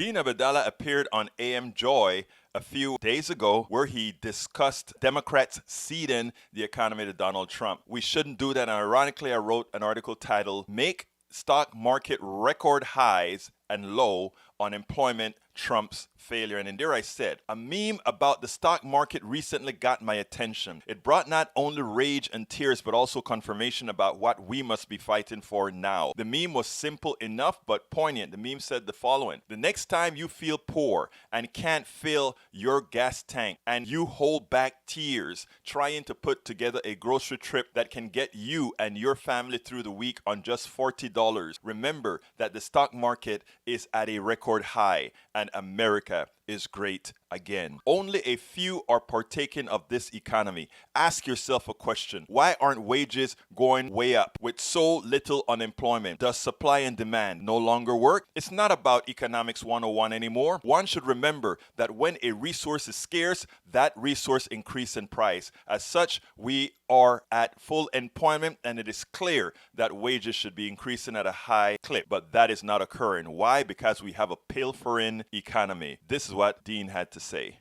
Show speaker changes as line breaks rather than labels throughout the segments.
Dean Obeidallah appeared on AM Joy a few days ago where he discussed Democrats ceding the economy to Donald Trump. We shouldn't do that. And ironically, I wrote an article titled Make Stock Market Record Highs and Low, Unemployment Trump's Failure. And in there I said, a meme about the stock market recently got my attention. It brought not only rage and tears, but also confirmation about what we must be fighting for now. The meme was simple enough, but poignant. The meme said the following: the next time you feel poor and can't fill your gas tank and you hold back tears trying to put together a grocery trip that can get you and your family through the week on just $40, remember that the stock market is at a record high and America is great again. Only a few are partaking of this economy. Ask yourself a question. Why aren't wages going way up with so little unemployment? Does supply and demand no longer work? It's not about economics 101 anymore. One should remember that when a resource is scarce, that resource increases in price. As such, we are at full employment and it is clear that wages should be increasing at a high clip, but that is not occurring. Why? Because we have a pilfering economy. This is what Dean had to say.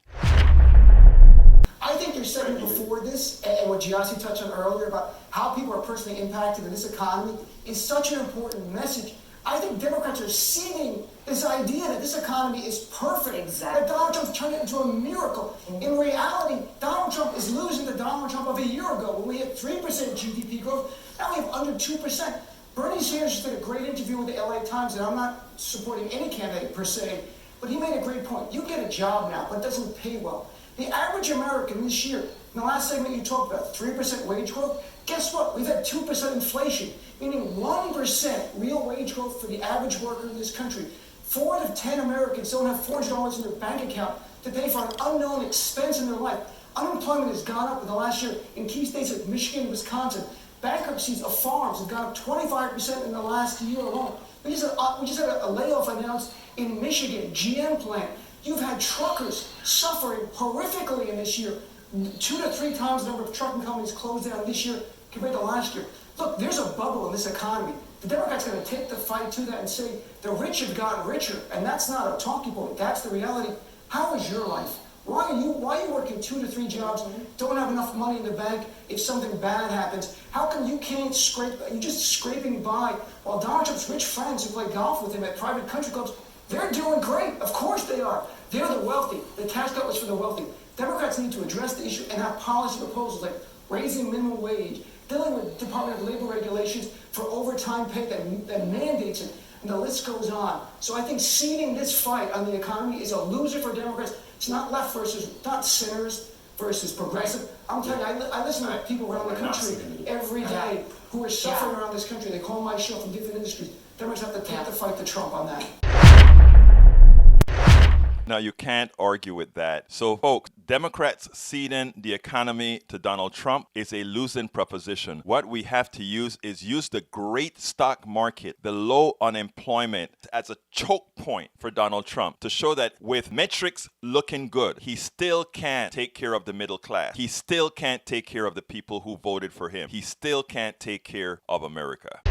I think you're saying before this, and what Giassi touched on earlier about how people are personally impacted in this economy is such an important message. I think Democrats are seeding this idea that this economy is perfect, that Donald Trump's turned it into a miracle. In reality, Donald Trump is losing the Donald Trump of a year ago when we had 3% GDP growth. Now we have under 2%. Bernie Sanders just did a great interview with the LA Times, and I'm not supporting any candidate per se, but he made a great point. You get a job now, but it doesn't pay well. The average American this year, in the last segment you talked about, 3% wage growth, guess what? We've had 2% inflation, meaning 1% real wage growth for the average worker in this country. 4 out of 10 Americans don't have $400 in their bank account to pay for an unknown expense in their life. Unemployment has gone up in the last year in key states like Michigan and Wisconsin. Bankruptcies of farms have gone up 25% in the last year alone. We just had a layoff announced in Michigan, GM plant. You've had truckers suffering horrifically in this year. 2 to 3 times the number of trucking companies closed down this year compared to last year. Look, there's a bubble in this economy. The Democrats are going to take the fight to that and say the rich have gotten richer, and that's not a talking point. That's the reality. How is your life? Why are you working 2 to 3 jobs, don't have enough money in the bank if something bad happens? How come you can't you're just scraping by while Donald Trump's rich friends who play golf with him at private country clubs, they're doing great. Of course they are. They're the wealthy. The tax cut was for the wealthy. Democrats need to address the issue and have policy proposals like raising minimum wage, dealing with Department of Labor regulations for overtime pay that mandates it, and the list goes on. So I think ceding this fight on the economy is a loser for Democrats. It's not left versus, not sinners versus progressive. I'm telling you, I listen to people around the country every day who are suffering around this country. They call my show from different industries. Democrats have to take the fight to Trump on that.
Now, you can't argue with that. So, folks, Democrats ceding the economy to Donald Trump is a losing proposition. What we have to use is the great stock market, the low unemployment, as a choke point for Donald Trump to show that with metrics looking good, he still can't take care of the middle class. He still can't take care of the people who voted for him. He still can't take care of America.